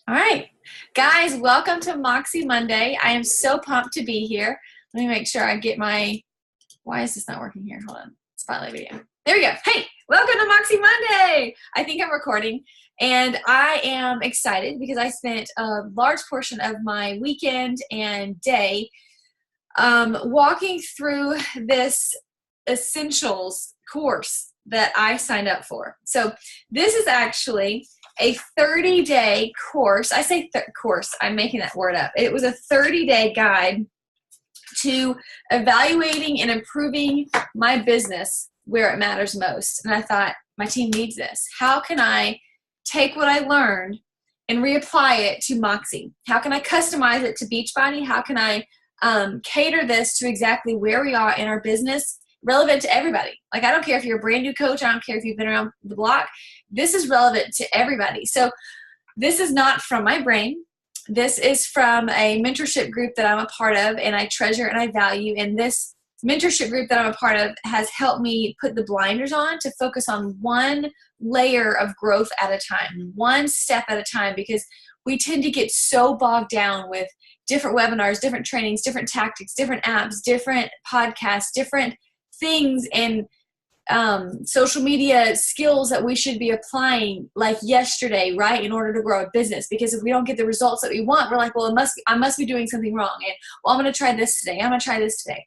All right, guys, welcome to Moxie Monday. I am so pumped to be here. Let me make sure I get why is this not working here? Hold on, spotlight video. There we go. Hey, welcome to Moxie Monday. I think I'm recording, and I am excited because I spent a large portion of my weekend and day walking through this essentials course that I signed up for. So this is actually a 30-day course. I say course, I'm making that word up. It was a 30-day guide to evaluating and improving my business where it matters most. And I thought, my team needs this. How can I take what I learned and reapply it to Moxie? How can I customize it to Beachbody? How can I cater this to exactly where we are in our business, relevant to everybody? Like, I don't care if you're a brand new coach. I don't care if you've been around the block. This is relevant to everybody. So this is not from my brain. This is from a mentorship group that I'm a part of, and I treasure and I value. And this mentorship group that I'm a part of has helped me put the blinders on to focus on one layer of growth at a time, one step at a time, because we tend to get so bogged down with different webinars, different trainings, different tactics, different apps, different podcasts, different things, and social media skills that we should be applying like yesterday, right, in order to grow a business. Because if we don't get the results that we want, we're like, well, I must be doing something wrong. And well, I'm going to try this today. I'm going to try this today.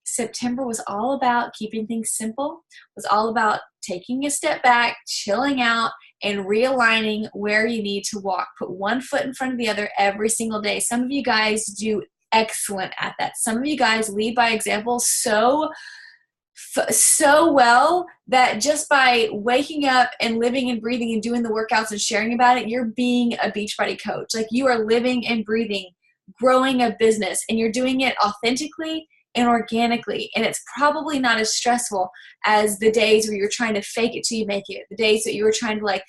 September was all about keeping things simple, was all about taking a step back, chilling out, and realigning where you need to walk. Put one foot in front of the other every single day. Some of you guys do excellent at that. Some of you guys lead by example so well that just by waking up and living and breathing and doing the workouts and sharing about it, you're being a Beachbody coach. Like, you are living and breathing, growing a business, and you're doing it authentically and organically. And it's probably not as stressful as the days where you're trying to fake it till you make it, the days that you were trying to like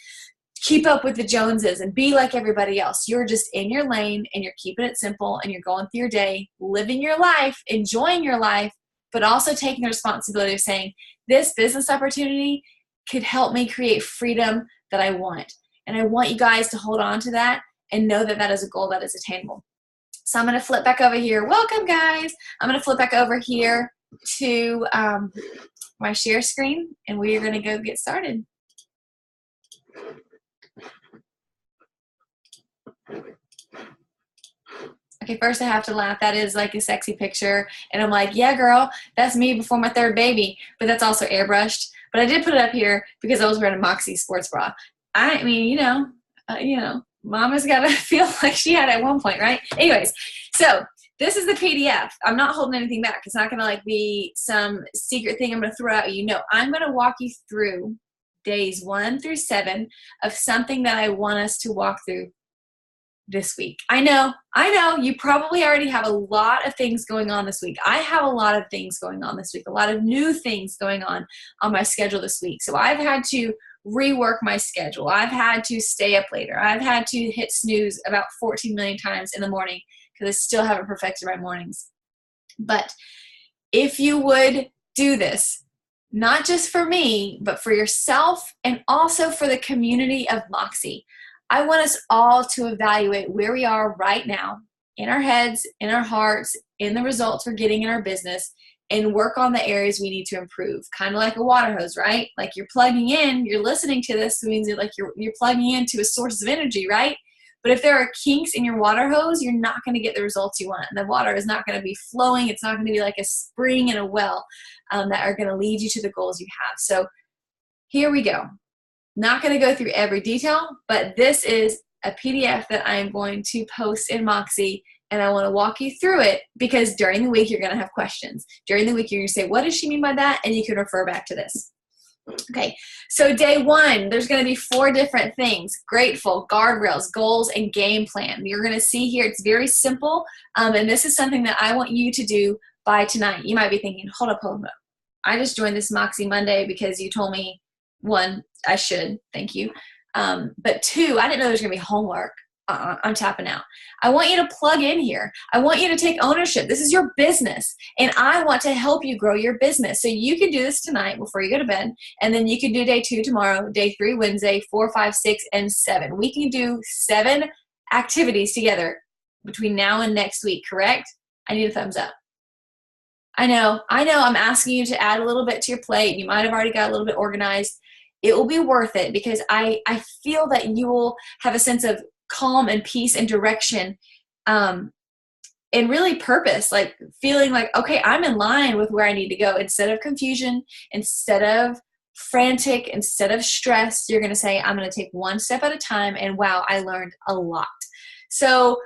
keep up with the Joneses and be like everybody else. You're just in your lane and you're keeping it simple and you're going through your day, living your life, enjoying your life, but also taking the responsibility of saying, this business opportunity could help me create freedom that I want. And I want you guys to hold on to that and know that that is a goal that is attainable. So I'm going to flip back over here. Welcome, guys. I'm going to flip back over here to my share screen, and we are going to go get started. Okay, first I have to laugh. That is like a sexy picture. And I'm like, yeah, girl, that's me before my third baby. But that's also airbrushed. But I did put it up here because I was wearing a Moxie sports bra. I mean, Mama's got to feel like she had at one point, right? Anyways, so this is the PDF. I'm not holding anything back. It's not going to like be some secret thing I'm going to throw at you. No, I'm going to walk you through days 1 through 7 of something that I want us to walk through this week. I know, you probably already have a lot of things going on this week. I have a lot of things going on this week, a lot of new things going on my schedule this week. So I've had to rework my schedule. I've had to stay up later. I've had to hit snooze about 14 million times in the morning because I still haven't perfected my mornings. But if you would do this, not just for me, but for yourself and also for the community of Moxie, I want us all to evaluate where we are right now in our heads, in our hearts, in the results we're getting in our business, and work on the areas we need to improve. Kind of like a water hose, right? Like, you're plugging in, you're listening to this, so it means that like you're plugging into a source of energy, right? But if there are kinks in your water hose, you're not going to get the results you want. And the water is not going to be flowing. It's not going to be like a spring in a well that are going to lead you to the goals you have. So here we go. Not going to go through every detail, but this is a PDF that I am going to post in Moxie, and I want to walk you through it because during the week you're going to have questions. During the week you're going to say, what does she mean by that? And you can refer back to this. Okay, so day 1, there's going to be 4 different things: grateful, guardrails, goals, and game plan. You're going to see here it's very simple, and this is something that I want you to do by tonight. You might be thinking, hold up. I just joined this Moxie Monday because you told me, 1, I should, thank you. But 2, I didn't know there was going to be homework. I'm tapping out. I want you to plug in here. I want you to take ownership. This is your business, and I want to help you grow your business. So you can do this tonight before you go to bed, and then you can do day 2 tomorrow, day 3 Wednesday, 4, 5, 6, and 7. We can do 7 activities together between now and next week, correct? I need a thumbs up. I know I'm asking you to add a little bit to your plate. You might have already got a little bit organized. It will be worth it because I feel that you will have a sense of calm and peace and direction, and really purpose, like feeling like, okay, I'm in line with where I need to go. Instead of confusion, instead of frantic, instead of stress, you're going to say, I'm going to take one step at a time, and wow, I learned a lot. So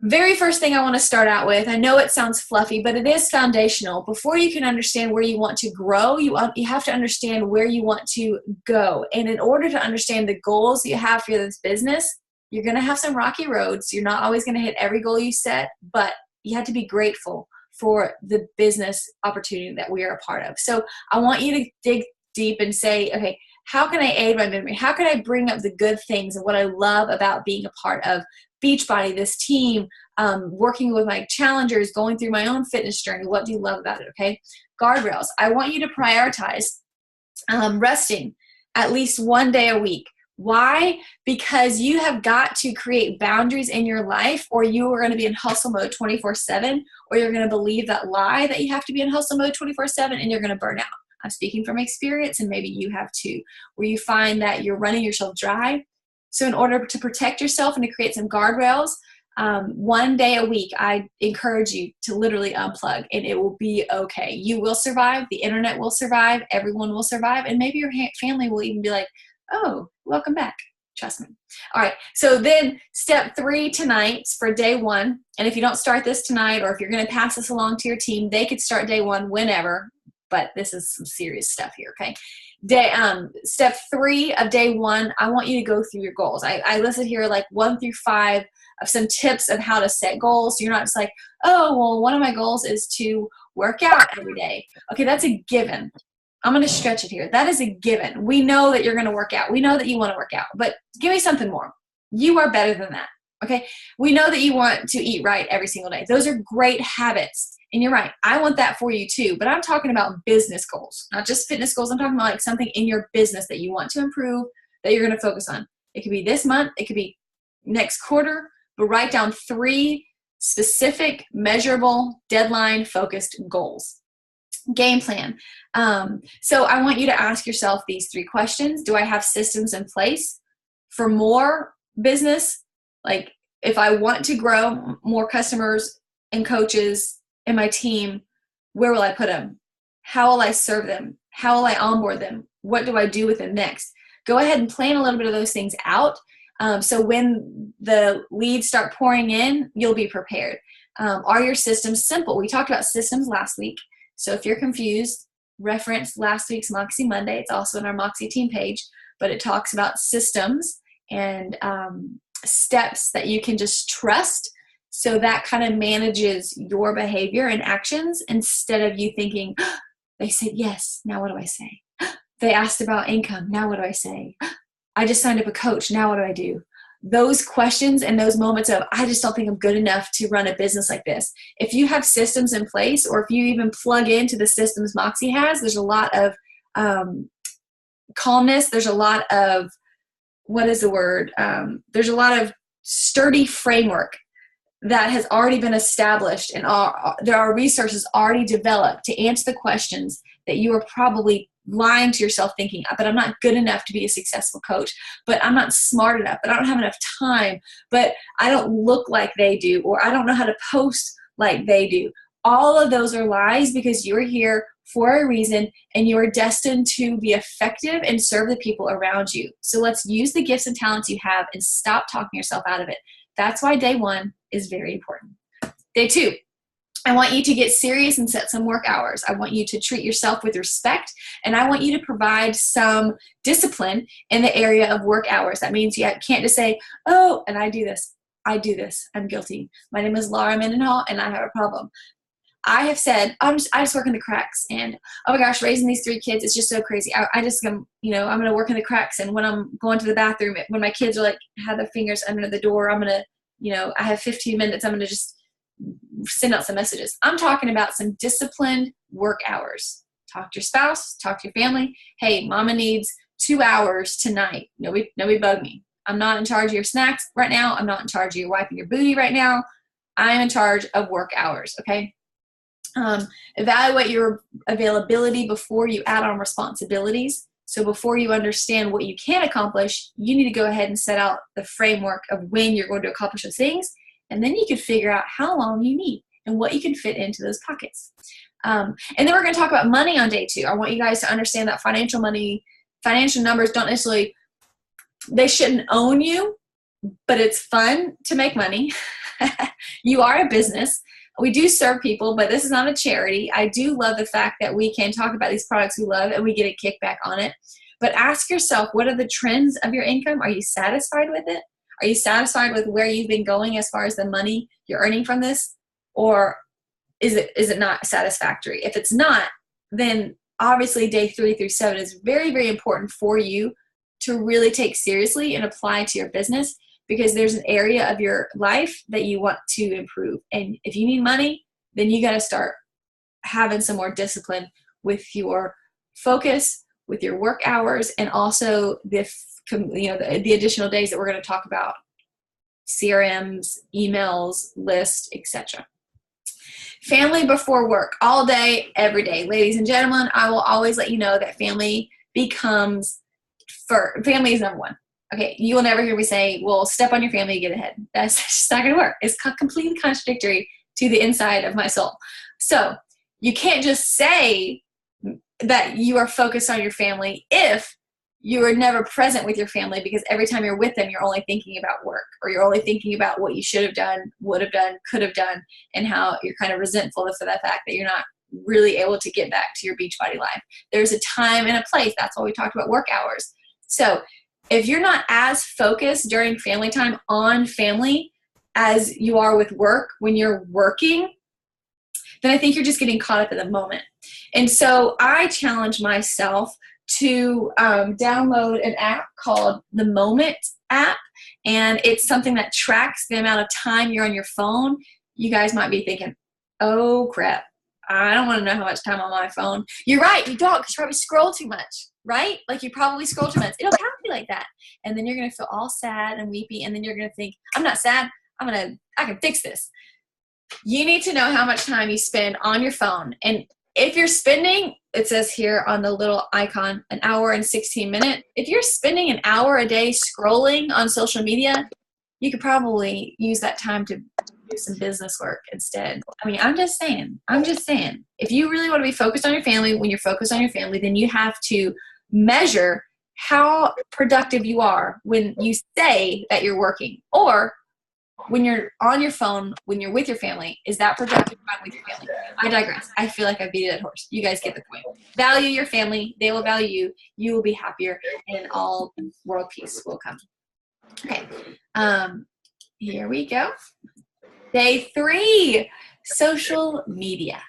very first thing I want to start out with, I know it sounds fluffy, but it is foundational. Before you can understand where you want to grow, you have to understand where you want to go. And in order to understand the goals you have for this business, you're going to have some rocky roads. You're not always going to hit every goal you set, but you have to be grateful for the business opportunity that we are a part of. So I want you to dig deep and say, okay, how can I aid my memory? How can I bring up the good things and what I love about being a part of Beachbody, this team, working with my challengers, going through my own fitness journey? What do you love about it? Okay. Guardrails. I want you to prioritize resting at least one day a week. Why? Because you have got to create boundaries in your life, or you are going to be in hustle mode 24/7, or you're going to believe that lie that you have to be in hustle mode 24/7, and you're going to burn out. I'm speaking from experience, and maybe you have too, where you find that you're running yourself dry. So in order to protect yourself and to create some guardrails, one day a week, I encourage you to literally unplug, and it will be okay. You will survive. The internet will survive. Everyone will survive. And maybe your family will even be like, oh, welcome back. Trust me. All right. So then step 3 tonight for day 1. And if you don't start this tonight, or if you're going to pass this along to your team, they could start day 1 whenever. But this is some serious stuff here, okay? Step 3 of day 1, I want you to go through your goals. I listed here like 1 through 5 of some tips of how to set goals. So you're not just like, oh, well, one of my goals is to work out every day. Okay, that's a given. I'm going to stretch it here. That is a given. We know that you're going to work out. We know that you want to work out. But give me something more. You are better than that, okay? We know that you want to eat right every single day. Those are great habits. And you're right. I want that for you too. But I'm talking about business goals, not just fitness goals. I'm talking about like something in your business that you want to improve, that you're going to focus on. It could be this month. It could be next quarter. But write down 3 specific, measurable, deadline-focused goals. Game plan. So I want you to ask yourself these 3 questions. Do I have systems in place for more business? Like if I want to grow more customers and coaches in my team, where will I put them? How will I serve them? How will I onboard them? What do I do with them next? Go ahead and plan a little bit of those things out. So when the leads start pouring in, you'll be prepared. Are your systems simple? We talked about systems last week. So if you're confused, reference last week's Moxie Monday. It's also on our Moxie team page, but it talks about systems and steps that you can just trust. So that kind of manages your behavior and actions instead of you thinking, oh, they said yes, now what do I say? They asked about income, now what do I say? I just signed up a coach, now what do I do? Those questions and those moments of, I just don't think I'm good enough to run a business like this. If you have systems in place, or if you even plug into the systems Moxie has, there's a lot of calmness. There's a lot of, there's a lot of sturdy framework that has already been established, and there are resources already developed to answer the questions that you are probably lying to yourself thinking, but I'm not good enough to be a successful coach, but I'm not smart enough, but I don't have enough time, but I don't look like they do, or I don't know how to post like they do. All of those are lies, because you're here for a reason, and you are destined to be effective and serve the people around you. So let's use the gifts and talents you have and stop talking yourself out of it. That's why day 1 is very important. Day 2, I want you to get serious and set some work hours. I want you to treat yourself with respect, and I want you to provide some discipline in the area of work hours. That means you can't just say, oh, and I do this, I'm guilty. My name is Laura Mendenhall, and I have a problem. I have said, I just work in the cracks, and oh my gosh, raising these 3 kids, it's just so crazy. I'm going to work in the cracks, and when I'm going to the bathroom, when my kids are like, have their fingers under the door, I'm going to, I have 15 minutes, I'm going to just send out some messages. I'm talking about some disciplined work hours. Talk to your spouse, talk to your family. Hey, mama needs 2 hours tonight. Nobody bug me. I'm not in charge of your snacks right now. I'm not in charge of your wiping your booty right now. I'm in charge of work hours, okay? Evaluate your availability before you add on responsibilities. So before you understand what you can accomplish, you need to go ahead and set out the framework of when you're going to accomplish those things, and then you can figure out how long you need and what you can fit into those pockets. And then we're going to talk about money on day 2. I want you guys to understand that financial numbers don't necessarily, they shouldn't own you, but it's fun to make money. You are a business. We do serve people, but this is not a charity. I do love the fact that we can talk about these products we love and we get a kickback on it. But ask yourself, what are the trends of your income? Are you satisfied with it? Are you satisfied with where you've been going as far as the money you're earning from this? Or is it not satisfactory? If it's not, then obviously day 3 through 7 is very, very important for you to really take seriously and apply to your business, because there's an area of your life that you want to improve. And if you need money, then you got to start having some more discipline with your focus, with your work hours, and also the additional days that we're going to talk about, CRMs, emails, lists, etc. Family before work, all day, every day. Ladies and gentlemen, I will always let you know that family is number one. Okay, you will never hear me say, well, step on your family to get ahead. That's just not going to work. It's completely contradictory to the inside of my soul. So you can't just say that you are focused on your family if you are never present with your family, because every time you're with them, you're only thinking about work, or you're only thinking about what you should have done, would have done, could have done, and how you're kind of resentful for that fact that you're not really able to get back to your beachbody life. There's a time and a place. That's why we talked about work hours. So if you're not as focused during family time on family as you are with work when you're working, then I think you're just getting caught up in the moment. And so I challenge myself to download an app called the Moment app. And it's something that tracks the amount of time you're on your phone. You guys might be thinking, oh crap, I don't want to know how much time I'm on my phone. You're right, you don't, because you probably scroll too much, right? Like you probably scroll too much. It'll have to be like that. And then you're going to feel all sad and weepy. And then you're going to think, I'm not sad. I can fix this. You need to know how much time you spend on your phone. And if you're spending, it says here on the little icon, an hour and 16 minutes. If you're spending an hour a day scrolling on social media, you could probably use that time to do some business work instead. I mean, I'm just saying, if you really want to be focused on your family, when you're focused on your family, then you have to measure how productive you are when you say that you're working, or when you're on your phone, when you're with your family. Is that productive time with your family? I digress. I feel like I beat a dead horse. You guys get the point. Value your family. They will value you. You will be happier, and all world peace will come. Okay. Here we go. Day 3, social media.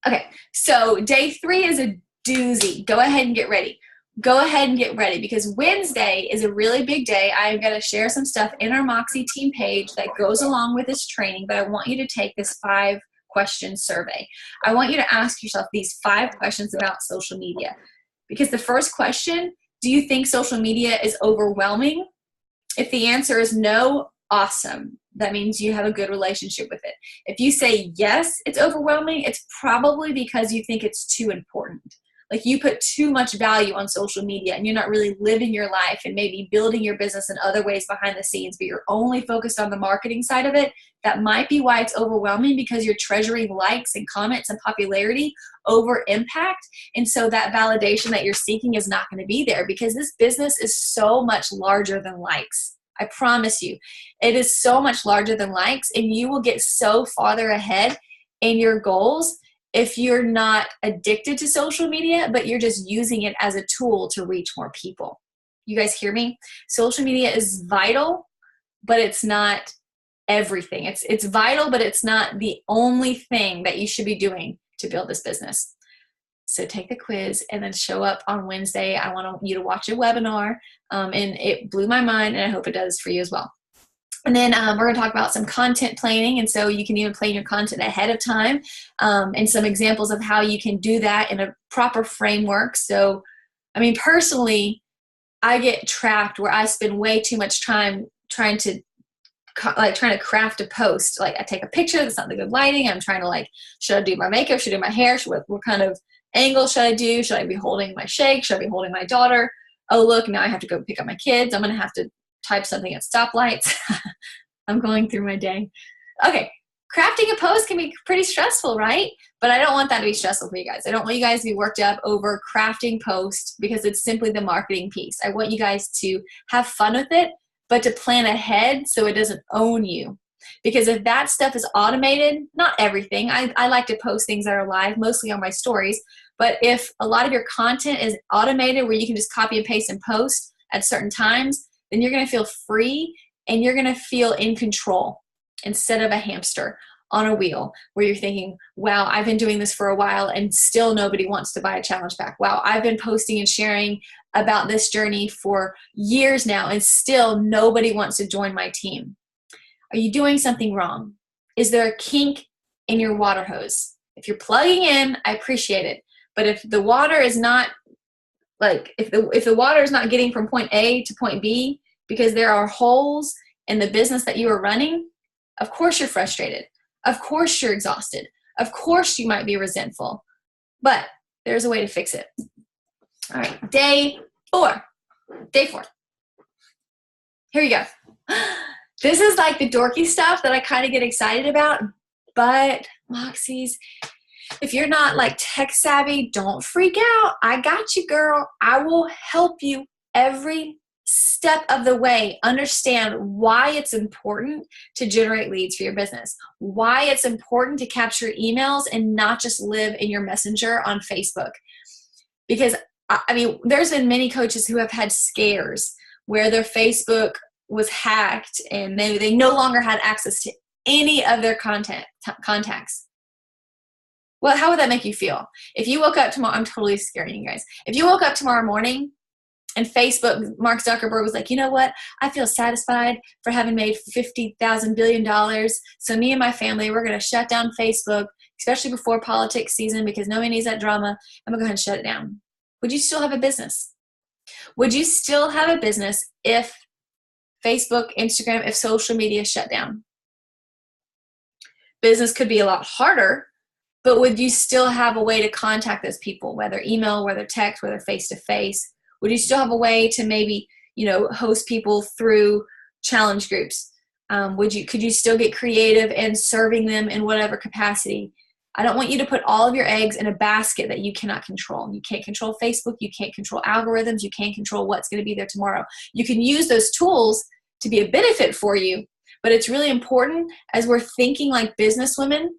Okay. So day 3 is a doozy. Go ahead and get ready. Because Wednesday is a really big day. I'm going to share some stuff in our Moxie team page that goes along with this training, but I want you to take this 5-question survey. I want you to ask yourself these 5 questions about social media. Because the first question, do you think social media is overwhelming? If the answer is no, awesome. That means you have a good relationship with it. If you say yes, it's overwhelming, it's probably because you think it's too important. Like you put too much value on social media and you're not really living your life and maybe building your business in other ways behind the scenes, but you're only focused on the marketing side of it. That might be why it's overwhelming, because you're treasuring likes and comments and popularity over impact. And so that validation that you're seeking is not going to be there, because this business is so much larger than likes. I promise you, it is so much larger than likes, and you will get so farther ahead in your goals if you're not addicted to social media, but you're just using it as a tool to reach more people. You guys hear me? Social media is vital, but it's not everything. It's vital, but it's not the only thing that you should be doing to build this business. So take the quiz and then show up on Wednesday. I want you to watch a webinar, and it blew my mind, and I hope it does for you as well. And then we're going to talk about some content planning, and so you can even plan your content ahead of time, and some examples of how you can do that in a proper framework. So, I mean, personally, I get trapped where I spend way too much time trying to craft a post. Like I take a picture that's not the good lighting. I'm trying to like, should I do my makeup? Should I do my hair? What kind of angle should I do? Should I be holding my shake? Should I be holding my daughter? Oh, look, now I have to go pick up my kids. I'm going to have to type something at stoplights. I'm going through my day. Okay. Crafting a post can be pretty stressful, right? But I don't want that to be stressful for you guys. I don't want you guys to be worked up over crafting posts because it's simply the marketing piece. I want you guys to have fun with it, but to plan ahead so it doesn't own you. Because if that stuff is automated, not everything, I like to post things that are live, mostly on my stories, but if a lot of your content is automated where you can just copy and paste and post at certain times, then you're going to feel free and you're going to feel in control instead of a hamster on a wheel where you're thinking, wow, I've been doing this for a while and still nobody wants to buy a challenge pack. Wow, I've been posting and sharing about this journey for years now and still nobody wants to join my team. Are you doing something wrong? Is there a kink in your water hose? If you're plugging in, I appreciate it. But if the water is not if the water is not getting from point A to point B because there are holes in the business that you are running, of course you're frustrated. Of course you're exhausted. Of course you might be resentful. But there's a way to fix it. All right, day 4. Day 4. Here we go. This is like the dorky stuff that I kind of get excited about, but Moxies, if you're not like tech savvy, don't freak out. I got you, girl. I will help you every step of the way. Understand why it's important to generate leads for your business, why it's important to capture emails and not just live in your messenger on Facebook. Because I mean, there's been many coaches who have had scares where their Facebook was hacked and they no longer had access to any of their contacts. Well, how would that make you feel? If you woke up tomorrow, I'm totally scaring you guys. If you woke up tomorrow morning and Facebook, Mark Zuckerberg was like, you know what? I feel satisfied for having made $50,000 billion. So me and my family, we're going to shut down Facebook, especially before politics season because nobody needs that drama. I'm going to go ahead and shut it down. Would you still have a business? Would you still have a business if Facebook, Instagram, if social media shut down? Business could be a lot harder, but would you still have a way to contact those people, whether email, whether text, whether face-to-face? Would you still have a way to maybe, host people through challenge groups? Could you still get creative in serving them in whatever capacity? I don't want you to put all of your eggs in a basket that you cannot control. You can't control Facebook. You can't control algorithms. You can't control what's going to be there tomorrow. You can use those tools to be a benefit for you, but it's really important as we're thinking like businesswomen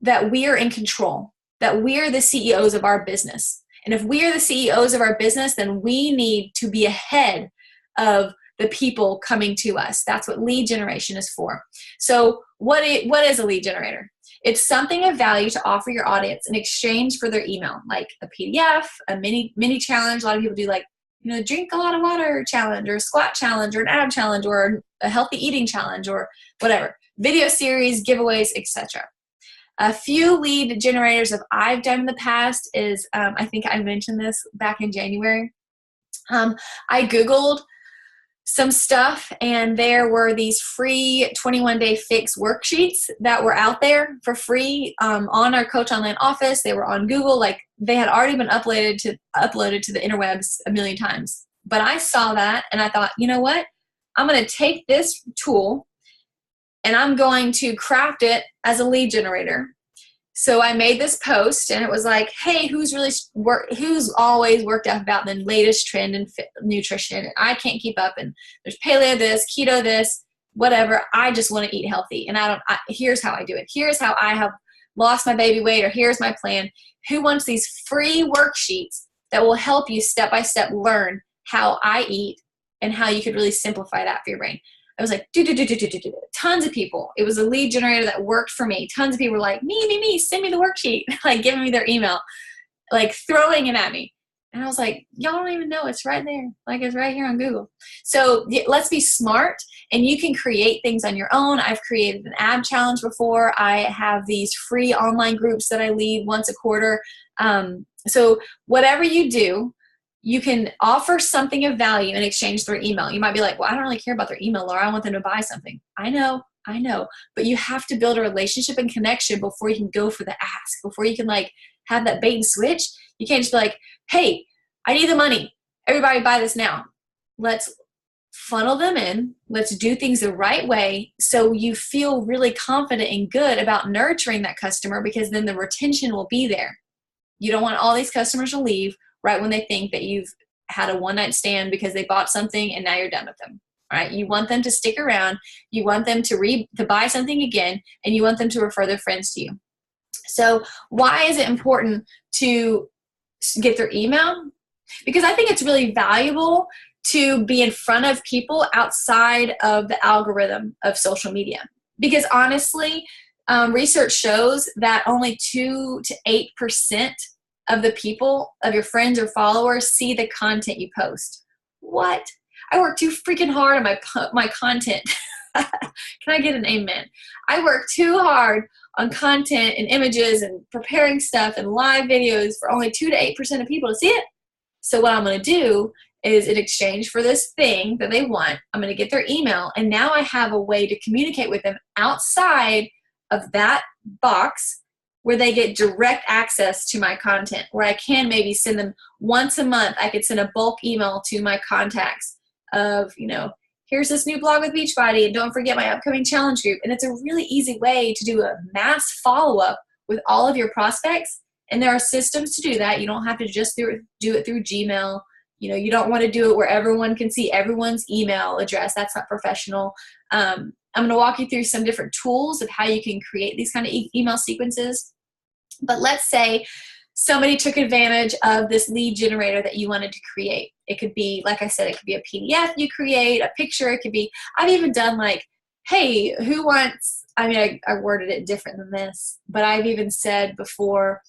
that we are in control, that we are the CEOs of our business. And if we are the CEOs of our business, then we need to be ahead of the people coming to us. That's what lead generation is for. So what is a lead generator? It's something of value to offer your audience in exchange for their email, like a PDF, a mini challenge. A lot of people do drink a lot of water challenge or a squat challenge or an ab challenge or a healthy eating challenge or whatever. Video series, giveaways, etc. A few lead generators that I've done in the past is, I think I mentioned this back in January. I Googled some stuff and there were these free 21-day fix worksheets that were out there for free on our Coach Online office. They were on Google, like they had already been uploaded to the interwebs a million times. But I saw that and I thought, you know what? I'm going to take this tool and I'm going to craft it as a lead generator. So I made this post and it was like, hey, who's always worked up about the latest trend in nutrition? And I can't keep up and there's paleo this, keto this, whatever. I just want to eat healthy. And here's how I do it. Here's how I have lost my baby weight, or here's my plan. Who wants these free worksheets that will help you step-by-step learn how I eat and how you could really simplify that for your brain? I was like, tons of people. It was a lead generator that worked for me. Tons of people were like, me, send me the worksheet, like giving me their email, like throwing it at me. And I was like, y'all don't even know it's right there. Like it's right here on Google. So let's be smart and you can create things on your own. I've created an ab challenge before. I have these free online groups that I lead once a quarter. So whatever you do, you can offer something of value in exchange for email. You might be like, well, I don't really care about their email, Laura. I want them to buy something. I know. But you have to build a relationship and connection before you can go for the ask, before you can like have that bait and switch. You can't just be like, hey, I need the money. Everybody buy this now. Let's funnel them in. Let's do things the right way so you feel really confident and good about nurturing that customer, because then the retention will be there. You don't want all these customers to leave right when they think that you've had a one-night stand because they bought something and now you're done with them. All right? You want them to stick around. You want them to buy something again, and you want them to refer their friends to you. So why is it important to get their email? Because I think it's really valuable to be in front of people outside of the algorithm of social media. Because honestly, research shows that only 2 to 8% of the people, of your friends or followers, see the content you post. What? I work too freaking hard on my content. Can I get an amen? I work too hard on content and images and preparing stuff and live videos for only 2 to 8% of people to see it. So what I'm going to do is, in exchange for this thing that they want, I'm going to get their email, and now I have a way to communicate with them outside of that box where they get direct access to my content, where I can maybe send them once a month. I could send a bulk email to my contacts of, here's this new blog with Beachbody, and don't forget my upcoming challenge group. And it's a really easy way to do a mass follow-up with all of your prospects. And there are systems to do that. You don't have to just do it through Gmail. You don't want to do it where everyone can see everyone's email address. That's not professional. I'm going to walk you through some different tools of how you can create these kind of email sequences. But let's say somebody took advantage of this lead generator that you wanted to create. It could be, like I said, it could be a PDF you create, a picture. It could be, I've even done like, hey, who wants, I worded it different than this, but I've even said before,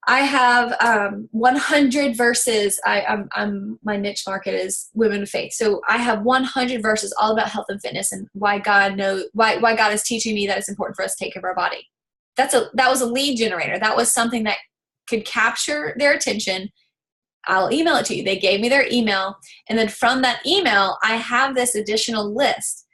I have 100 verses. My niche market is women of faith. So I have 100 verses all about health and fitness and why God is teaching me that it's important for us to take care of our body. That was a lead generator. That was something that could capture their attention. I'll email it to you. They gave me their email. And then from that email, I have this additional list.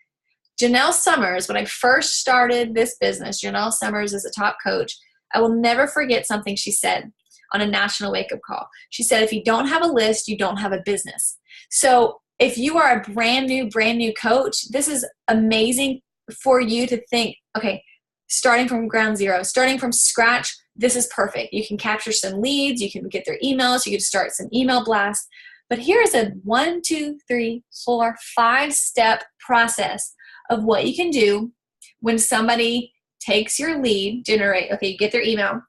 Janelle Summers, when I first started this business, Janelle Summers is a top coach. I will never forget something she said on a national wake-up call. She said, if you don't have a list, you don't have a business. So if you are a brand new coach, this is amazing for you to think, okay, starting from ground zero, starting from scratch, this is perfect. You can capture some leads, you can get their emails, you can start some email blasts. But here's a 1, 2, 3, 4, 5-step process of what you can do when somebody takes your lead, you get their email.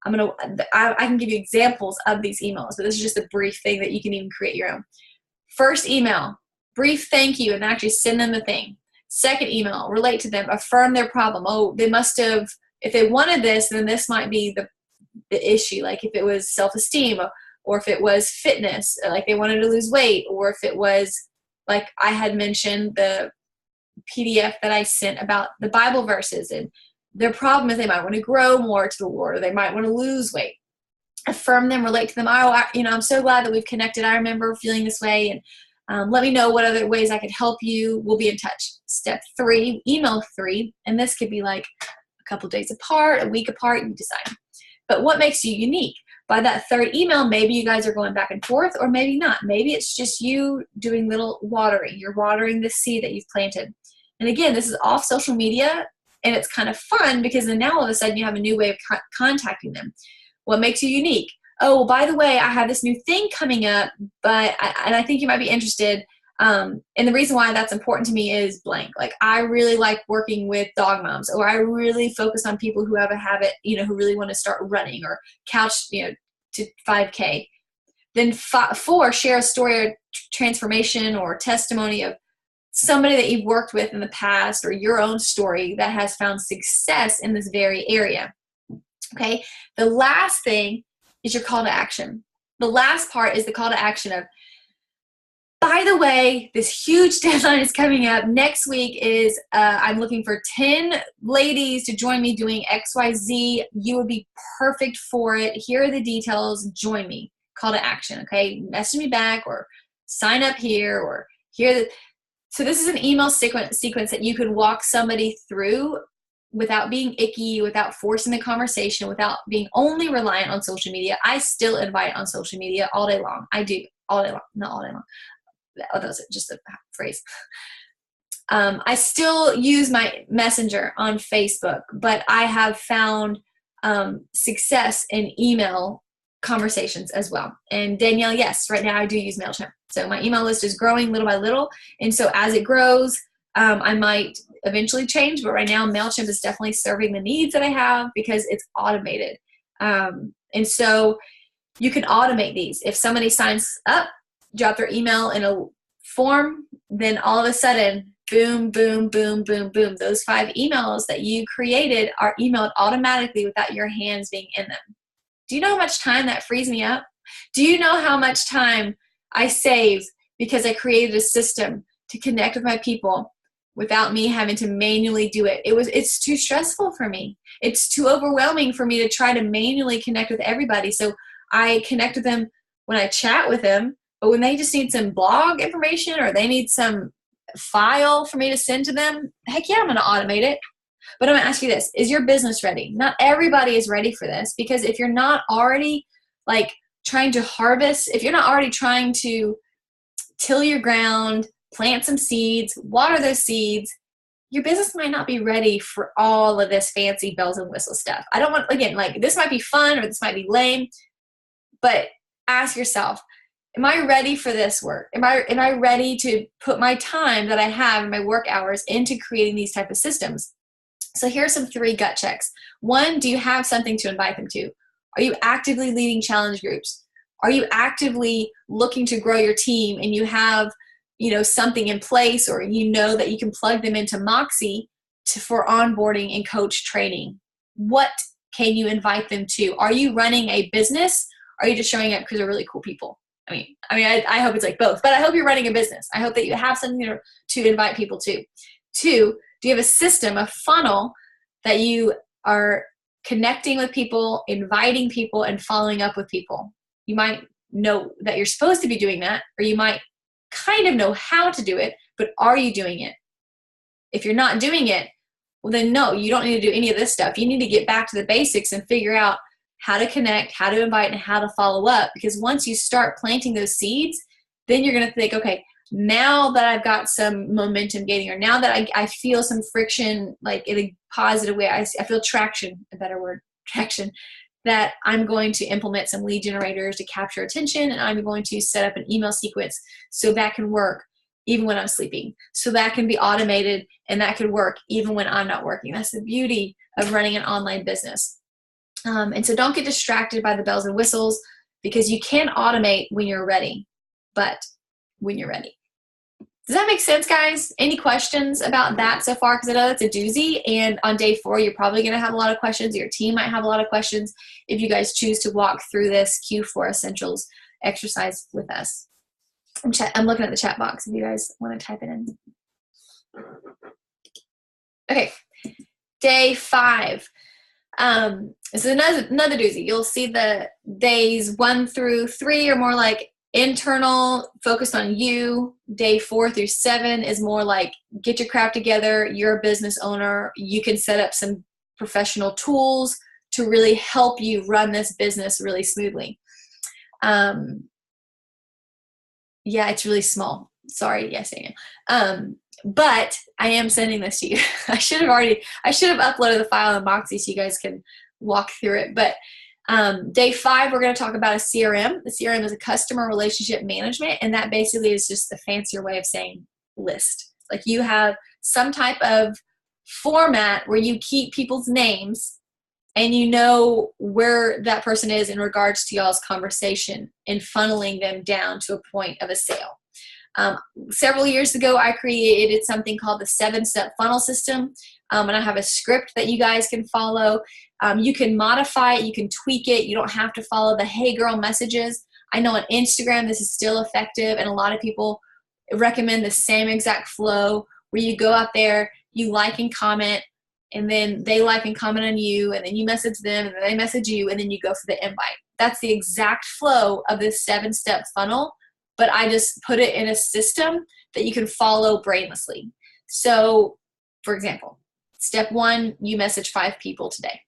I can give you examples of these emails, but this is just a brief thing that you can even create your own. First email, brief thank you, and actually send them the thing. Second email, relate to them, affirm their problem. Oh, they must have, if they wanted this, then this might be the issue. Like if it was self-esteem, or if it was fitness, like they wanted to lose weight, or if it was, like I had mentioned, the PDF that I sent about the Bible verses, and their problem is they might want to grow more to the Lord, or they might want to lose weight. Affirm them, relate to them. I'm so glad that we've connected. I remember feeling this way, and let me know what other ways I could help you. We'll be in touch. Step 3, email 3, and this could be like a couple days apart, a week apart, you decide. But what makes you unique? By that third email, maybe you guys are going back and forth, or maybe not. Maybe it's just you doing little watering. You're watering the seed that you've planted. And again, this is off social media, and it's kind of fun because then now all of a sudden you have a new way of contacting them. What makes you unique? Oh, well, by the way, I have this new thing coming up, but I think you might be interested. And the reason why that's important to me is blank. Like I really like working with dog moms, or I really focus on people who have a habit, who really want to start running or couch, to 5K. Then 4, share a story or transformation or testimony of somebody that you've worked with in the past, or your own story that has found success in this very area. Okay. The last thing is your call to action. The last part is the call to action of, by the way, this huge deadline is coming up. Next week is, I'm looking for 10 ladies to join me doing XYZ. You would be perfect for it. Here are the details. Join me. call to action. Okay. Message me back or sign up here or here. So this is an email sequence that you can walk somebody through without being icky, without forcing the conversation, without being only reliant on social media. I still invite on social media all day long. I do all day long, not all day long. Oh, that was just a phrase. I still use my messenger on Facebook, but I have found success in email conversations as well. And Danielle, yes, right now I do use MailChimp. So my email list is growing little by little. And so as it grows, I might eventually change, but right now MailChimp is definitely serving the needs that I have because it's automated. And so you can automate these. If somebody signs up, drop their email in a form, then all of a sudden, boom, boom, boom, boom, boom. Those 5 emails that you created are emailed automatically without your hands being in them. Do you know how much time that frees me up? Do you know how much time I save because I created a system to connect with my people without me having to manually do it? It's too stressful for me. It's too overwhelming for me to try to manually connect with everybody. So I connect with them when I chat with them, but when they just need some blog information or they need some file for me to send to them, heck yeah, I'm going to automate it. But I'm going to ask you this. Is your business ready? Not everybody is ready for this, because if you're not already like trying to harvest, if you're not already trying to till your ground, plant some seeds, water those seeds, your business might not be ready for all of this fancy bells and whistles stuff. I don't want, again, like this might be fun or this might be lame, but ask yourself, am I ready for this work? Am I ready to put my time that I have in my work hours into creating these type of systems? So here are some 3 gut checks. 1, do you have something to invite them to? Are you actively leading challenge groups? Are you actively looking to grow your team and you have, something in place, or that you can plug them into Moxie for onboarding and coach training? What can you invite them to? Are you running a business? Or are you just showing up because they're really cool people? I hope it's like both, but I hope you're running a business. I hope that you have something to invite people to. 2, do you have a system, a funnel that you are connecting with people, inviting people, and following up with people? You might know that you're supposed to be doing that, or you might kind of know how to do it, but are you doing it? If you're not doing it, well then no, you don't need to do any of this stuff. You need to get back to the basics and figure out how to connect, how to invite, and how to follow up. Because once you start planting those seeds, then you're going to think, okay, now that I've got some momentum gaining, or now that I feel some friction, like in a positive way, I feel traction, a better word, traction, that I'm going to implement some lead generators to capture attention, and I'm going to set up an email sequence so that can work even when I'm sleeping. So that can be automated and that can work even when I'm not working. That's the beauty of running an online business. And so don't get distracted by the bells and whistles, because you can automate when you're ready, but when you're ready. Does that make sense, guys? Any questions about that so far? Because I know that's a doozy, and on day 4, you're probably going to have a lot of questions. Your team might have a lot of questions if you guys choose to walk through this Q4 Essentials exercise with us. I'm looking at the chat box if you guys want to type it in. Okay, day 5. This is another doozy. You'll see the days 1 through 3 are more like internal, focused on you. Day 4 through 7 is more like get your crap together. You're a business owner. You can set up some professional tools to really help you run this business really smoothly. Yeah, it's really small. Sorry. Yes, I am. But I am sending this to you. I should have uploaded the file in Moxie so you guys can walk through it. But day 5, we're going to talk about a CRM. The CRM is a customer relationship management, and that basically is just the fancier way of saying list. Like you have some type of format where you keep people's names and you know where that person is in regards to y'all's conversation and funneling them down to a point of a sale. Several years ago, I created something called the 7-step funnel system, and I have a script that you guys can follow. You can modify it, you can tweak it. You don't have to follow the hey girl messages. I know on Instagram this is still effective, and a lot of people recommend the same exact flow where you go out there, you like and comment and then they like and comment on you, and then you message them, and then they message you, and then you go for the invite. That's the exact flow of this 7-step funnel, but I just put it in a system that you can follow brainlessly. So, for example, step 1, you message 5 people today.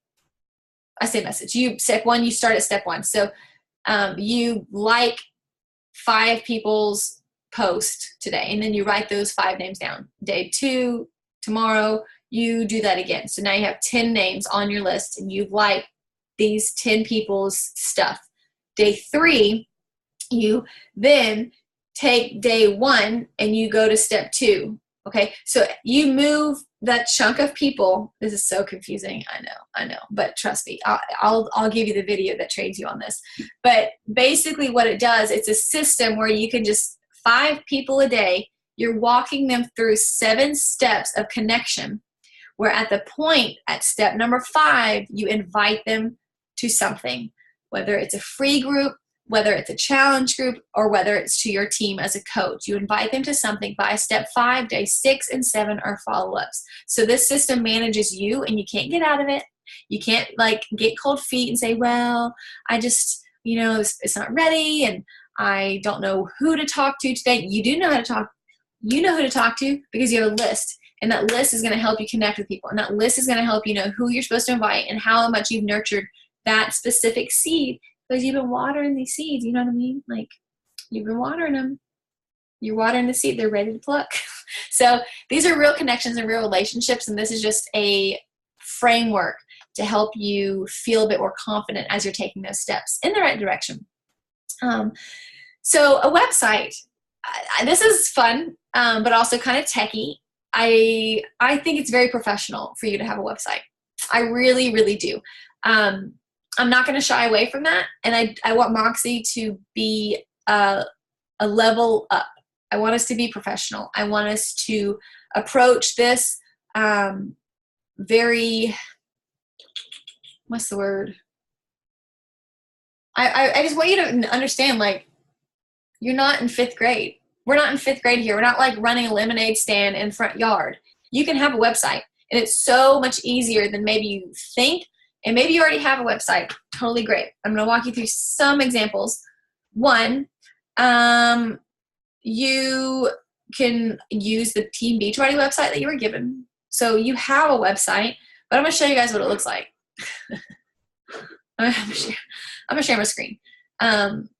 I say message. Step 1, you start at step 1. So you like 5 people's post today, and then you write those 5 names down. Day 2, tomorrow, you do that again. So now you have 10 names on your list, and you've liked these 10 people's stuff. Day 3, you then take day 1 and you go to step 2. Okay, so you move that chunk of people. This is so confusing. I know, but trust me, I'll give you the video that trains you on this. But basically what it does, it's a system where you can just 5 people a day, you're walking them through 7 steps of connection, where at the point at step number 5, you invite them to something, whether it's a free group, whether it's a challenge group, or whether it's to your team as a coach. You invite them to something by step 5. Day 6 and 7 are follow-ups. So this system manages you, and you can't get out of it. You can't like get cold feet and say, well, I just, it's not ready, and I don't know who to talk to today. You do know how to talk. You know who to talk to because you have a list, and that list is going to help you connect with people, and that list is going to help you know who you're supposed to invite and how much you've nurtured that specific seed. Because you've been watering these seeds, you know what I mean? Like, you've been watering them. You're watering the seed, they're ready to pluck. So these are real connections and real relationships, and this is just a framework to help you feel a bit more confident as you're taking those steps in the right direction. So a website, this is fun, but also kind of techie. I think it's very professional for you to have a website. I really, really do. I'm not going to shy away from that. And I want Moxie to be a level up. I want us to be professional. I want us to approach this very, what's the word? I just want you to understand, like, you're not in 5th grade. We're not in 5th grade here. We're not like running a lemonade stand in front yard. You can have a website, and it's so much easier than maybe you think. And maybe you already have a website. Totally great. I'm going to walk you through some examples. 1, you can use the Team Beachbody website that you were given. So you have a website, but I'm going to show you guys what it looks like. I'm going to share my screen. I'm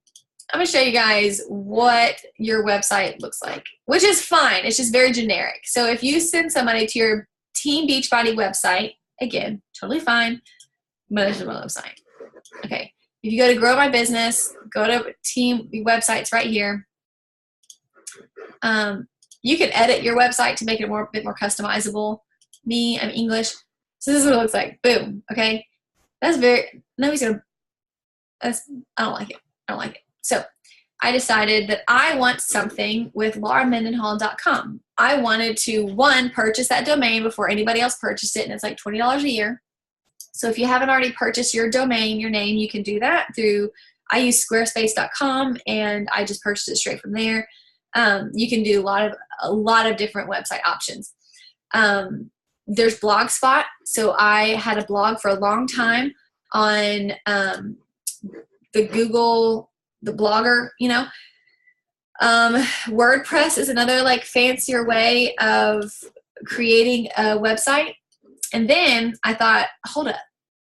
going to show you guys what your website looks like, which is fine. It's just very generic. So if you send somebody to your Team Beachbody website, again, totally fine. But this is my website. Okay. If you go to Grow My Business, go to Team websites right here. You can edit your website to make it a bit more customizable. I'm English. So this is what it looks like. Boom. Okay. That's very, nobody's going to, I don't like it. I don't like it. So I decided that I want something with lauramendenhall.com. I wanted to, 1, purchase that domain before anybody else purchased it, and it's like $20 a year. So if you haven't already purchased your domain, your name, you can do that through, I use squarespace.com, and I just purchased it straight from there. You can do a lot of different website options. There's Blogspot. So I had a blog for a long time on the Google, the Blogger, WordPress is another like fancier way of creating a website. And then I thought, hold up,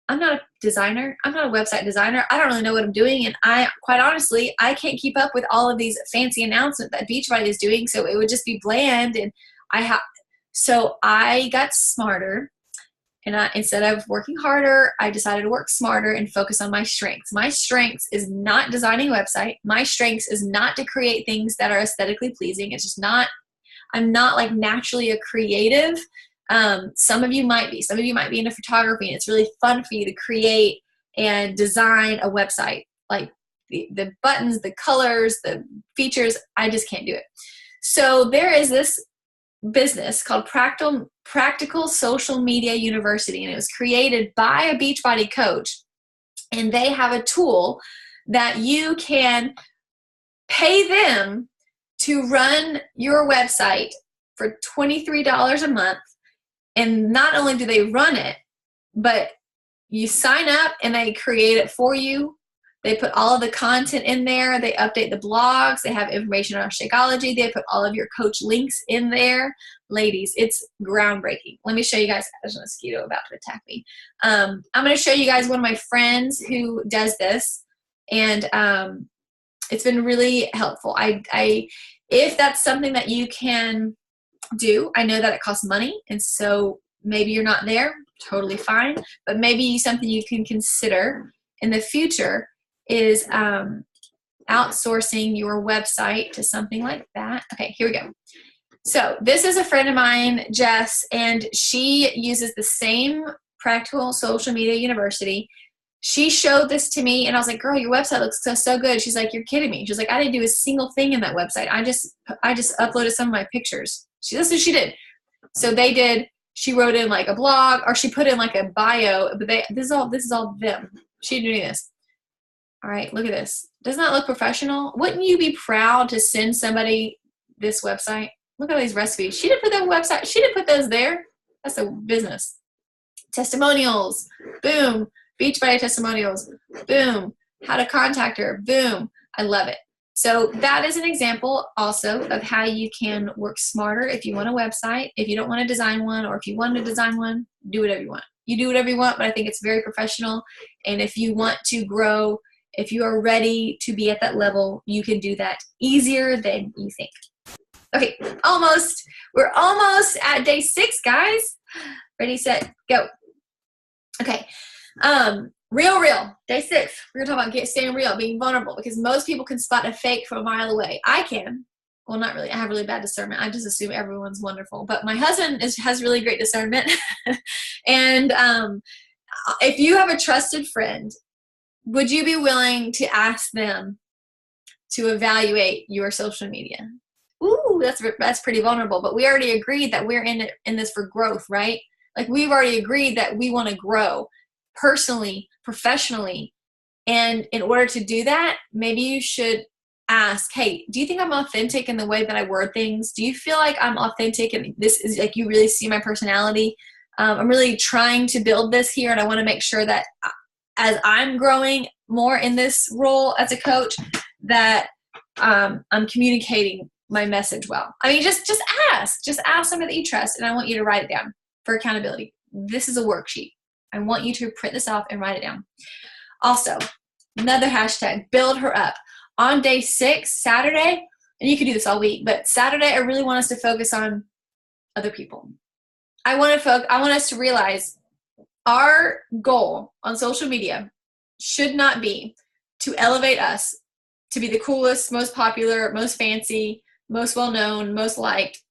I'm not a designer. I'm not a website designer. I don't really know what I'm doing. And quite honestly, I can't keep up with all of these fancy announcements that Beachbody is doing. So it would just be bland. And so I got smarter, and instead of working harder, I decided to work smarter and focus on my strengths. My strengths is not designing a website. My strengths is not to create things that are aesthetically pleasing. It's just not, I'm not like naturally a creative. Some of you might be. Some of you might be into photography, and it's really fun for you to create and design a website. Like the buttons, the colors, the features, I just can't do it. So there is this business called Practical Social Media University, and it was created by a Beachbody coach. And they have a tool that you can pay them to run your website for $23 a month. And not only do they run it, but you sign up and they create it for you. They put all of the content in there. They update the blogs. They have information on Shakeology. They put all of your coach links in there. Ladies, it's groundbreaking. Let me show you guys. There's a mosquito about to attack me. I'm going to show you guys one of my friends who does this, and it's been really helpful. If that's something that you can do, I know that it costs money, and so maybe you're not there, totally fine, but maybe something you can consider in the future is outsourcing your website to something like that. Okay, here we go. So this is a friend of mine, Jess, and she uses the same Practical Social Media University. She showed this to me, and I was like, girl, your website looks so good. She's like, you're kidding me. She's like, I didn't do a single thing in that website. I just uploaded some of my pictures. That's what she did. So they did, she wrote in like a blog, or she put in like a bio, but this is all them. She doing this. All right, look at this. Doesn't that look professional? Wouldn't you be proud to send somebody this website? Look at all these recipes. She didn't put that website. She didn't put those there. That's a business. Testimonials. Boom. Beachbody testimonials. Boom. How to contact her. Boom. I love it. So that is an example also of how you can work smarter if you want a website. If you don't want to design one, or if you want to design one, do whatever you want. You do whatever you want, but I think it's very professional. And if you want to grow, if you are ready to be at that level, you can do that easier than you think. Okay, almost. We're almost at day 6, guys. Ready, set, go. Okay. Real. Day 6. We're gonna talk about staying real, being vulnerable, because most people can spot a fake from a mile away. I can. Well, not really. I have really bad discernment. I just assume everyone's wonderful. But my husband has really great discernment. And if you have a trusted friend, would you be willing to ask them to evaluate your social media? Ooh, that's pretty vulnerable. But we already agreed that we're in this for growth, right? Like, we've already agreed that we want to grow personally, professionally. And in order to do that, maybe you should ask, hey, do you think I'm authentic in the way that I word things? Do you feel like I'm authentic and this is like, you really see my personality? I'm really trying to build this here, and I want to make sure that as I'm growing more in this role as a coach, that I'm communicating my message well. I mean, just ask somebody that you trust, and I want you to write it down for accountability. This is a worksheet. I want you to print this off and write it down. Also, another hashtag, build her up. On day 6, Saturday, and you can do this all week, but Saturday, I really want us to focus on other people. I want us to realize our goal on social media should not be to elevate us to be the coolest, most popular, most fancy, most well-known, most liked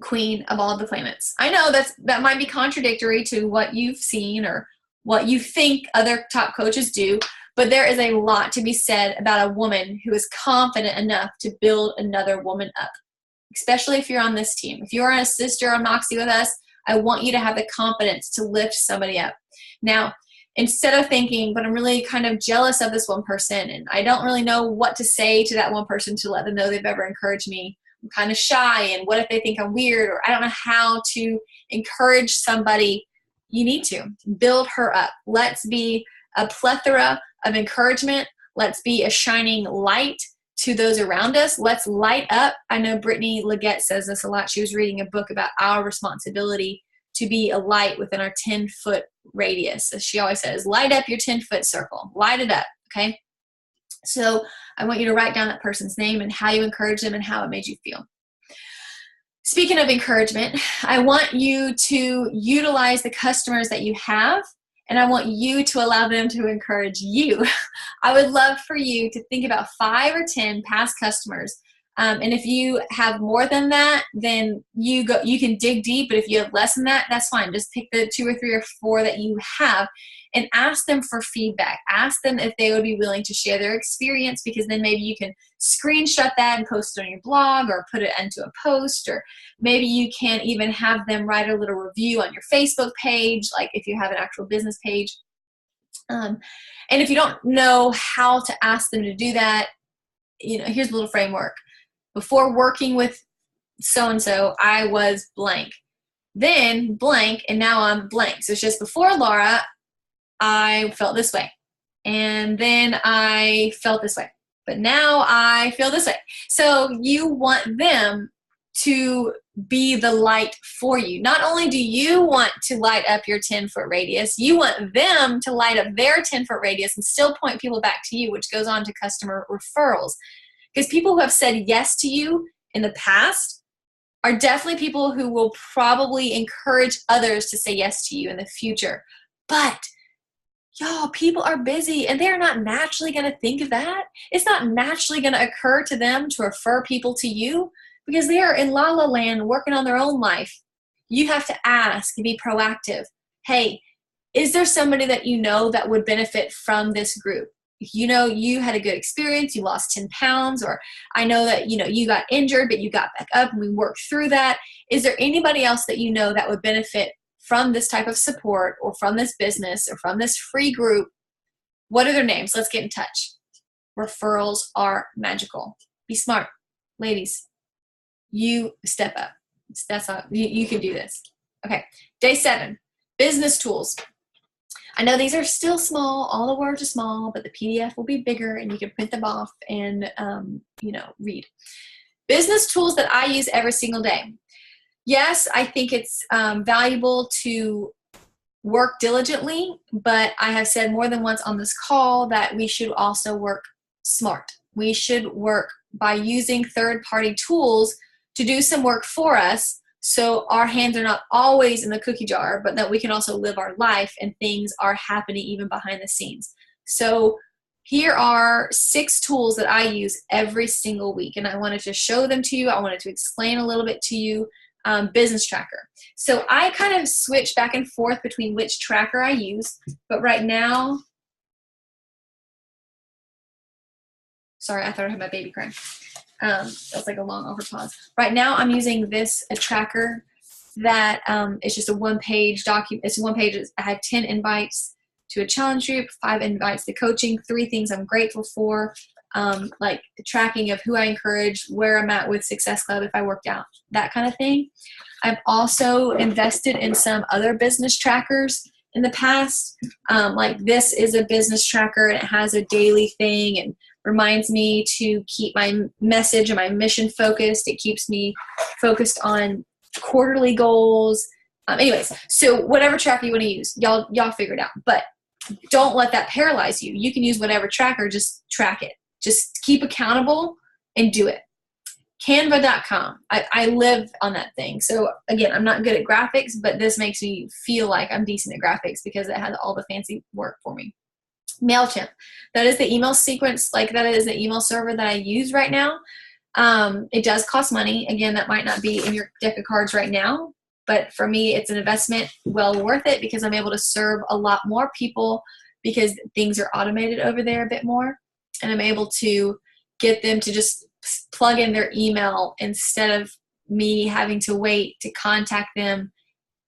queen of all the planets. I know that might be contradictory to what you've seen or what you think other top coaches do, but there is a lot to be said about a woman who is confident enough to build another woman up, especially if you're on this team. If you're a sister on Moxie with us, I want you to have the confidence to lift somebody up. Now, instead of thinking, but I'm really kind of jealous of this one person, and I don't really know what to say to that one person to let them know they've ever encouraged me. I'm kind of shy, and what if they think I'm weird, or I don't know how to encourage somebody. You need to build her up. Let's be a plethora of encouragement. Let's be a shining light to those around us. Let's light up. I know Brittany Leggett says this a lot. She was reading a book about our responsibility to be a light within our 10-foot radius. As she always says, light up your 10-foot circle. Light it up, okay? So I want you to write down that person's name and how you encourage them and how it made you feel. Speaking of encouragement, I want you to utilize the customers that you have, and I want you to allow them to encourage you. I would love for you to think about 5 or 10 past customers. And if you have more than that, then you can dig deep. But if you have less than that, that's fine. Just pick the 2 or 3 or 4 that you have and ask them for feedback. Ask them if they would be willing to share their experience, because then maybe you can screenshot that and post it on your blog or put it into a post, or maybe you can even have them write a little review on your Facebook page, like if you have an actual business page. And if you don't know how to ask them to do that, here's a little framework. Before working with so-and-so, I was blank. then blank, and now I'm blank. So it's just before Laura, I felt this way. And then I felt this way. But now I feel this way. So you want them to be the light for you. Not only do you want to light up your 10-foot radius, you want them to light up their 10-foot radius and still point people back to you, which goes on to customer referrals. Because people who have said yes to you in the past are definitely people who will probably encourage others to say yes to you in the future. But y'all, people are busy and they're not naturally going to think of that. It's not naturally going to occur to them to refer people to you because they are in la la land working on their own life. You have to ask and be proactive. Hey, is there somebody that you know that would benefit from this group? If you know you had a good experience, you lost 10 pounds, or I know that you got injured, but you got back up and we worked through that. Is there anybody else that you know that would benefit from this type of support or from this business or from this free group? What are their names? Let's get in touch. Referrals are magical. Be smart. Ladies, you step up. That's how you can do this. Okay, day 7, business tools. I know these are still small. All the words are small, but the PDF will be bigger and you can print them off and, read. Business tools that I use every single day. Yes, I think it's valuable to work diligently, but I have said more than once on this call that we should also work smart. We should work by using third-party tools to do some work for us so our hands are not always in the cookie jar, but that we can also live our life and things are happening even behind the scenes. So here are 6 tools that I use every single week, and I wanted to show them to you. I wanted to explain a little bit to you. Business tracker. So I kind of switch back and forth between which tracker I use, but right now, sorry, I thought I had my baby crying. That was like a long awkward pause. Right now I'm using a tracker that is just a one-page document. It's one page. I have 10 invites to a challenge group, 5 invites to coaching, 3 things I'm grateful for, like the tracking of who I encourage, where I'm at with Success Club if I worked out, that kind of thing. I've also invested in some other business trackers in the past. Like this is a business tracker and it has a daily thing and reminds me to keep my message and my mission focused. It keeps me focused on quarterly goals. Anyways, so whatever tracker you want to use, y'all figure it out. But don't let that paralyze you. You can use whatever tracker, just track it. Just keep accountable and do it. Canva.com. I live on that thing. So again, I'm not good at graphics, but this makes me feel like I'm decent at graphics because it has all the fancy work for me. MailChimp. That is the email sequence, that is the email server that I use right now. It does cost money. Again, that might not be in your deck of cards right now, but for me, it's an investment well worth it because I'm able to serve a lot more people because things are automated over there a bit more. And I'm able to get them to just plug in their email instead of me having to wait to contact them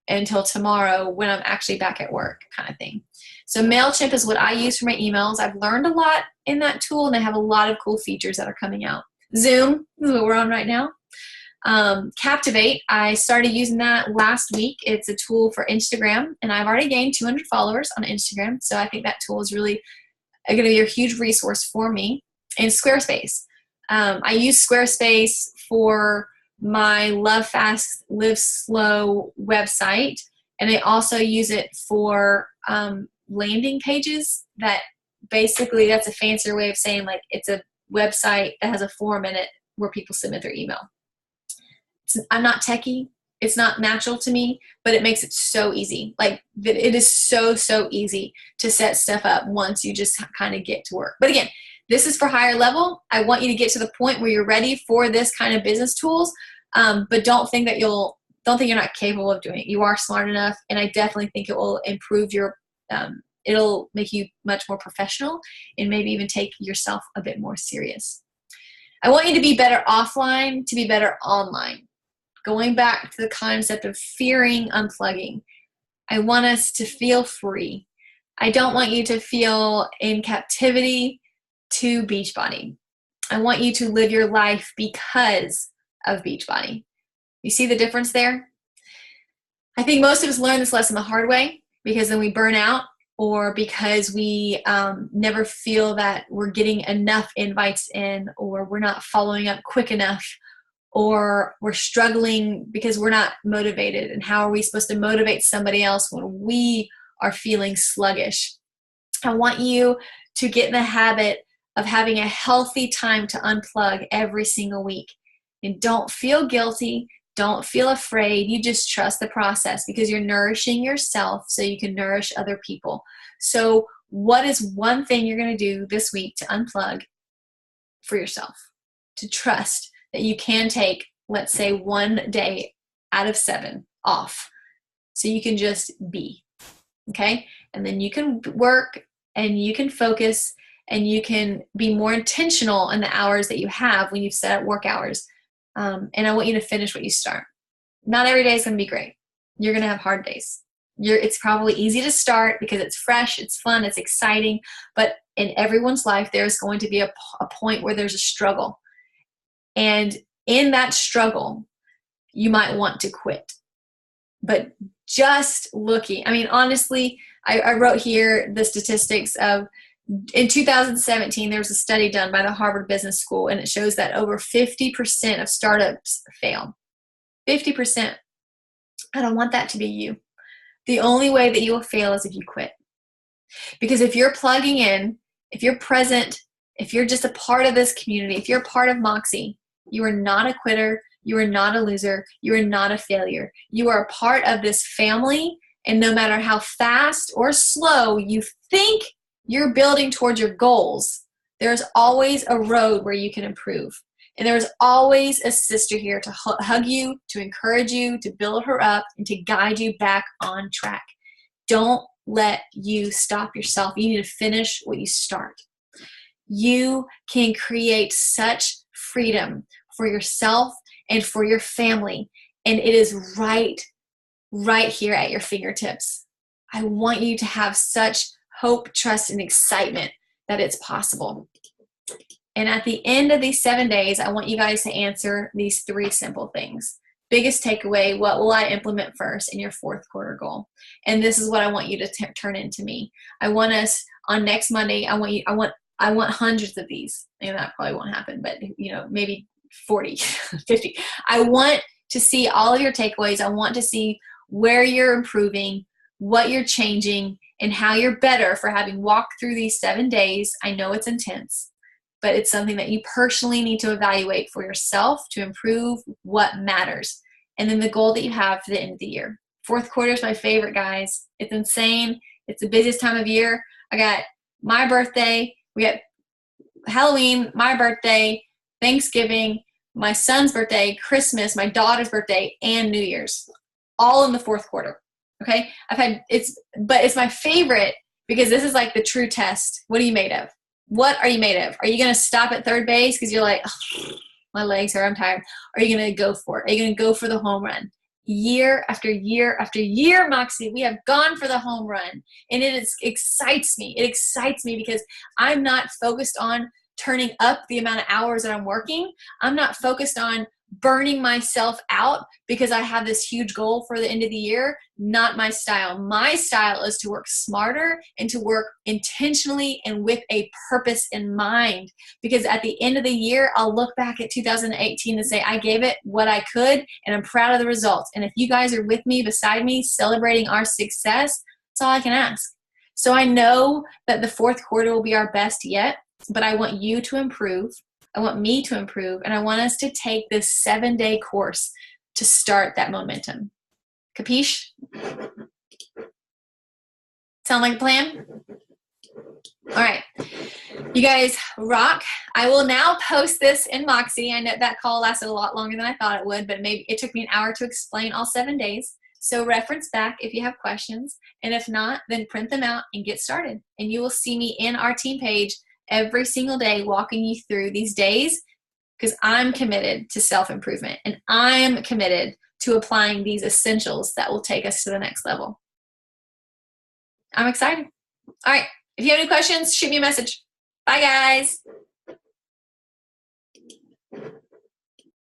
until tomorrow when I'm actually back at work, kind of thing. So MailChimp is what I use for my emails. I've learned a lot in that tool, and they have a lot of cool features that are coming out. Zoom is what we're on right now. Captivate, I started using that last week. It's a tool for Instagram, and I've already gained 200 followers on Instagram, so I think that tool is really going to be a huge resource for me. And Squarespace. I use Squarespace for my Love Fast, Live Slow website, and I also use it for landing pages that basically, that's a fancier way of saying it's a website that has a form in it where people submit their email. I'm not techie. It's not natural to me, but it makes it so easy. It is so easy to set stuff up once you just kind of get to work. But again, this is for higher level. I want you to get to the point where you're ready for this kind of business tools, but don't think you're not capable of doing it. You are smart enough, and I definitely think it will improve it'll make you much more professional and maybe even take yourself a bit more serious. I want you to be better offline to be better online. Going back to the concept of fearing unplugging. I want us to feel free. I don't want you to feel in captivity to Beachbody. I want you to live your life because of Beachbody. You see the difference there? I think most of us learn this lesson the hard way because then we burn out, or because we never feel that we're getting enough invites in, or we're not following up quick enough, or we're struggling because we're not motivated. And how are we supposed to motivate somebody else when we are feeling sluggish? I want you to get in the habit of having a healthy time to unplug every single week. And don't feel guilty. Don't feel afraid. You just trust the process, because you're nourishing yourself so you can nourish other people. So what is one thing you're going to do this week to unplug for yourself? To trust that you can take, let's say, 1 day out of 7 off, so you can just be, okay? And then you can work and you can focus and you can be more intentional in the hours that you have when you've set up work hours. And I want you to finish what you start. Not every day is going to be great. You're going to have hard days. It's probably easy to start because it's fresh, it's fun, it's exciting. But in everyone's life, there's going to be a point where there's a struggle. And in that struggle, you might want to quit. But just looking, I mean, honestly, I wrote here the statistics of, in 2017, there was a study done by the Harvard Business School, and it shows that over 50% of startups fail. 50%. I don't want that to be you. The only way that you will fail is if you quit. Because if you're plugging in, if you're present, if you're just a part of this community, if you're a part of Moxie, you are not a quitter. You are not a loser. You are not a failure. You are a part of this family, and no matter how fast or slow you think you're building towards your goals, there's always a road where you can improve. And there's always a sister here to hug you, to encourage you, to build her up, and to guide you back on track. Don't let you stop yourself. You need to finish what you start. You can create such freedom for yourself and for your family. And it is right here at your fingertips. I want you to have such hope, trust, and excitement that it's possible. And at the end of these 7 days, I want you guys to answer these 3 simple things. Biggest takeaway: what will I implement first in your 4th quarter goal? And this is what I want you to turn into me. I want us on next Monday. I want hundreds of these. And that probably won't happen, but maybe 40, 50. I want to see all of your takeaways. I want to see where you're improving, what you're changing, and how you're better for having walked through these 7 days. I know it's intense, but it's something that you personally need to evaluate for yourself to improve what matters. And then the goal that you have for the end of the year. 4th quarter is my favorite, guys. It's insane. It's the busiest time of year. I got my birthday. We got Halloween, my birthday, Thanksgiving, my son's birthday, Christmas, my daughter's birthday, and New Year's, all in the 4th quarter. Okay, it's my favorite because this is like the true test. What are you made of? What are you made of? Are you going to stop at third base because you're like, oh, my legs hurt, I'm tired? Or are you going to go for it? Are you going to go for the home run? Year after year after year, Moxie, we have gone for the home run, and it excites me. It excites me because I'm not focused on turning up the amount of hours that I'm working. I'm not focused on burning myself out because I have this huge goal for the end of the year. Not my style. My style is to work smarter and to work intentionally and with a purpose in mind. Because at the end of the year, I'll look back at 2018 and say, I gave it what I could, and I'm proud of the results. And if you guys are with me, beside me, celebrating our success, that's all I can ask. So I know that the 4th quarter will be our best yet, but I want you to improve. I want me to improve, and I want us to take this 7-day course to start that momentum. Capiche? Sound like a plan? All right. You guys rock. I will now post this in Moxie. I know that call lasted a lot longer than I thought it would, but maybe it took me an hour to explain all 7 days. So reference back if you have questions, and if not, then print them out and get started. And you will see me in our team page every single day walking you through these days, because I'm committed to self-improvement, and I'm committed to applying these essentials that will take us to the next level. I'm excited. All right. If you have any questions, shoot me a message. Bye, guys.